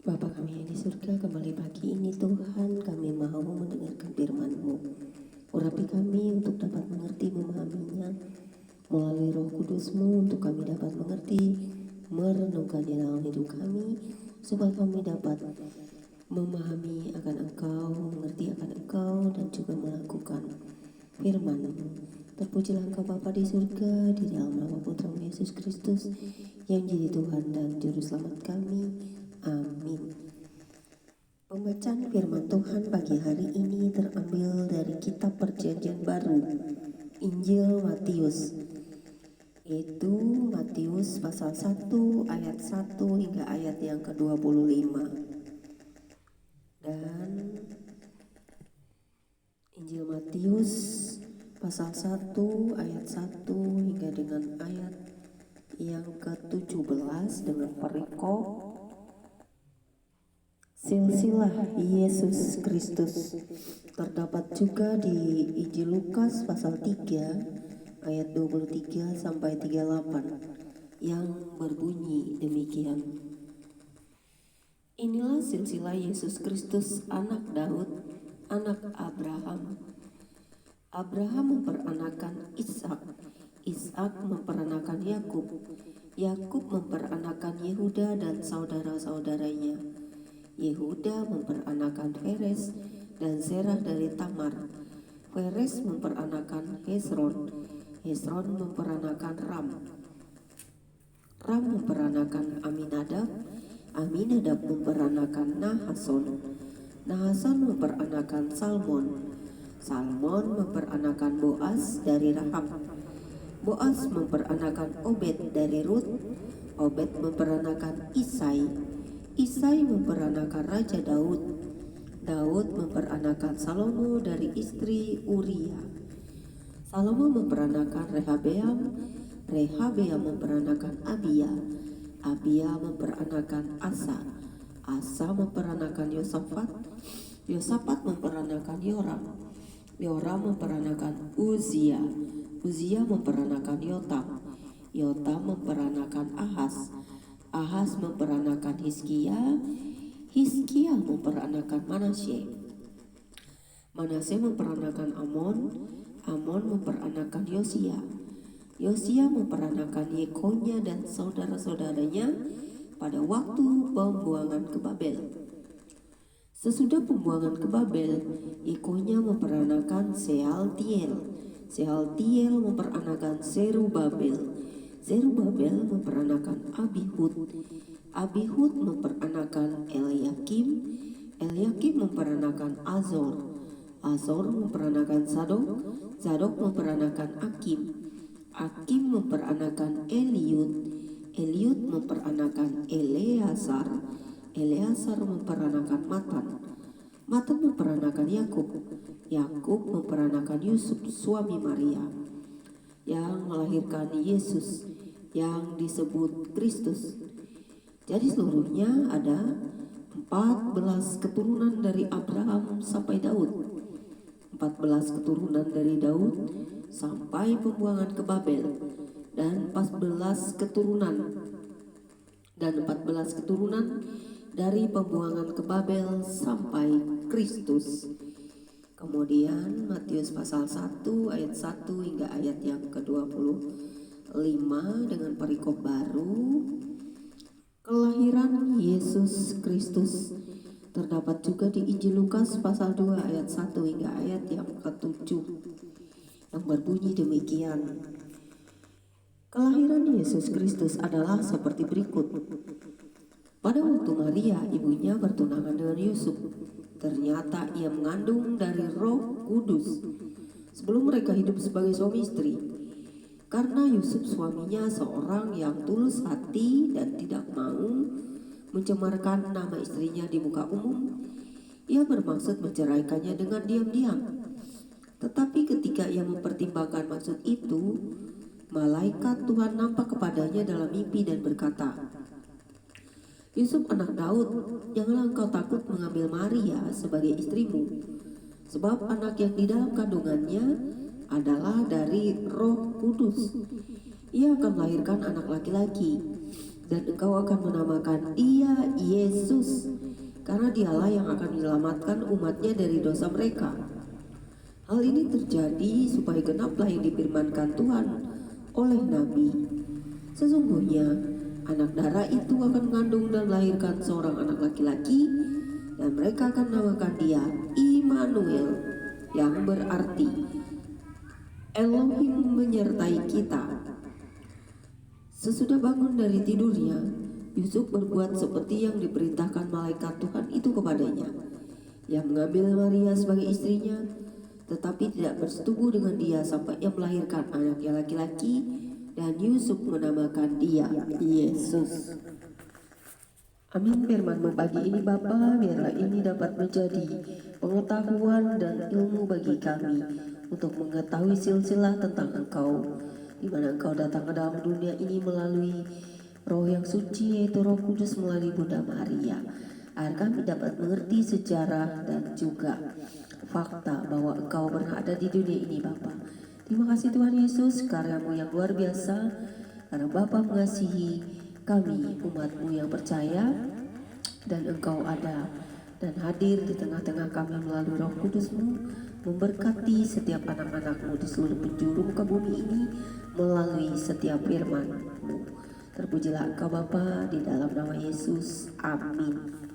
Bapa kami yang di surga, kembali pagi ini Tuhan kami mau mendengarkan firman-Mu. Urapi kami untuk dapat mengerti, memahaminya melalui Roh Kudus-Mu, untuk kami dapat mengerti, merenungkan di dalam hidup kami, supaya kami dapat memahami akan Engkau, mengerti akan Engkau, dan juga melakukan firman-Mu. Terpujilah Engkau Bapa di surga, di dalam nama Putra-Mu Yesus Kristus, yang jadi Tuhan dan Juru Selamat kami. Amin. Pembacaan firman Tuhan pagi hari ini terambil dari kitab Perjanjian Baru, Injil Matius, yaitu Matius pasal 1 ayat 1 hingga ayat yang ke-25. Dan Injil Matius pasal 1 ayat 1 hingga dengan ayat yang ke-17 dengan perikop silsilah Yesus Kristus. Terdapat juga di Injil Lukas pasal 3 ayat 23 sampai 38 yang berbunyi demikian. Inilah silsilah Yesus Kristus, anak Daud, anak Abraham. Abraham memperanakan Ishak, Ishak memperanakan Yakub, Yakub memperanakan Yehuda dan saudara-saudaranya. Yehuda memperanakan Feres dan Zerah dari Tamar. Feres memperanakan Hezron, Hezron memperanakan Ram. Ram memperanakan Aminadab, Aminadab memperanakan Nahason, Nahason memperanakan Salmon, Salmon memperanakan Boaz dari Rahab. Boaz memperanakan Obed dari Rut, Obed memperanakan Isai, Isai memperanakan Raja Daud, Daud memperanakan Salomo dari istri Uria. Salomo memperanakan Rehabeam, Rehabeam memperanakan Abia, Abia memperanakan Asa, Asa memperanakan Yosafat, Yosafat memperanakan Yoram, Yoram memperanakan Uzia, Uzia memperanakan Yotam, Yotam memperanakan Ahaz, Ahaz memperanakan Hizkia, Hizkia memperanakan Manasye, Manasye memperanakan Amon, Amon memperanakan Yosia, Yosia memperanakan Yekonya dan saudara-saudaranya pada waktu pembuangan ke Babel. Sesudah pembuangan ke Babel, Yekonya memperanakan Sealtiel, Sealtiel memperanakan Zerubabel, Zerubabel memperanakan Abihud, Abihud memperanakan Eliakim, Eliakim memperanakan Azor, Azor memperanakan Zadok, Zadok memperanakan Akim, Akim memperanakan Eliud, Eliud memperanakan Eleazar, Eleazar memperanakan Matan, Matan memperanakan Yakub, Yakub memperanakan Yusuf suami Maria, yang melahirkan Yesus yang disebut Kristus. Jadi seluruhnya ada 14 keturunan dari Abraham sampai Daud, 14 keturunan dari Daud sampai pembuangan ke Babel, dan 14 keturunan dari pembuangan ke Babel sampai Kristus. Kemudian Matius pasal 1 ayat 1 hingga ayat yang ke-25 dengan perikop baru, kelahiran Yesus Kristus. Terdapat juga di Injil Lukas pasal 2 ayat 1 hingga ayat yang ke-7 yang berbunyi demikian. Kelahiran Yesus Kristus adalah seperti berikut. Pada waktu Maria ibunya bertunangan dengan Yusuf, ternyata ia mengandung dari Roh Kudus sebelum mereka hidup sebagai suami istri. Karena Yusuf suaminya seorang yang tulus hati dan tidak mau mencemarkan nama istrinya di muka umum, ia bermaksud menceraikannya dengan diam-diam. Tetapi ketika ia mempertimbangkan maksud itu, malaikat Tuhan nampak kepadanya dalam mimpi dan berkata, Yusuf anak Daud, janganlah engkau takut mengambil Maria sebagai istrimu, sebab anak yang di dalam kandungannya adalah dari Roh Kudus. Ia akan melahirkan anak laki-laki, dan engkau akan menamakan dia Yesus, karena dialah yang akan menyelamatkan umatnya dari dosa mereka. Hal ini terjadi supaya genaplah yang difirmankan Tuhan oleh Nabi. Sesungguhnya anak darah itu akan mengandung dan melahirkan seorang anak laki-laki, dan mereka akan menamakan dia Immanuel, yang berarti Elohim menyertai kita. Sesudah bangun dari tidurnya, Yusuf berbuat seperti yang diperintahkan malaikat Tuhan itu kepadanya. Ia mengambil Maria sebagai istrinya, tetapi tidak bersetubuh dengan dia sampai ia melahirkan anaknya laki-laki, dan Yusuf menamakan dia Yesus. Amin. Firman-Mu pagi ini Bapa, biarlah ini dapat menjadi pengetahuan dan ilmu bagi kami untuk mengetahui silsilah tentang Engkau, di mana Engkau datang ke dalam dunia ini melalui Roh yang suci, yaitu Roh Kudus melalui Bunda Maria, agar kami dapat mengerti sejarah dan juga fakta bahwa Engkau pernah ada di dunia ini Bapa. Terima kasih Tuhan Yesus, karya-Mu yang luar biasa, karena Bapa mengasihi kami umat-Mu yang percaya, dan Engkau ada dan hadir di tengah-tengah kami melalui Roh Kudus-Mu, memberkati setiap anak-anak-Mu di seluruh penjuru muka bumi ini melalui setiap firman-Mu. Terpujilah Engkau Bapa, di dalam nama Yesus. Amin.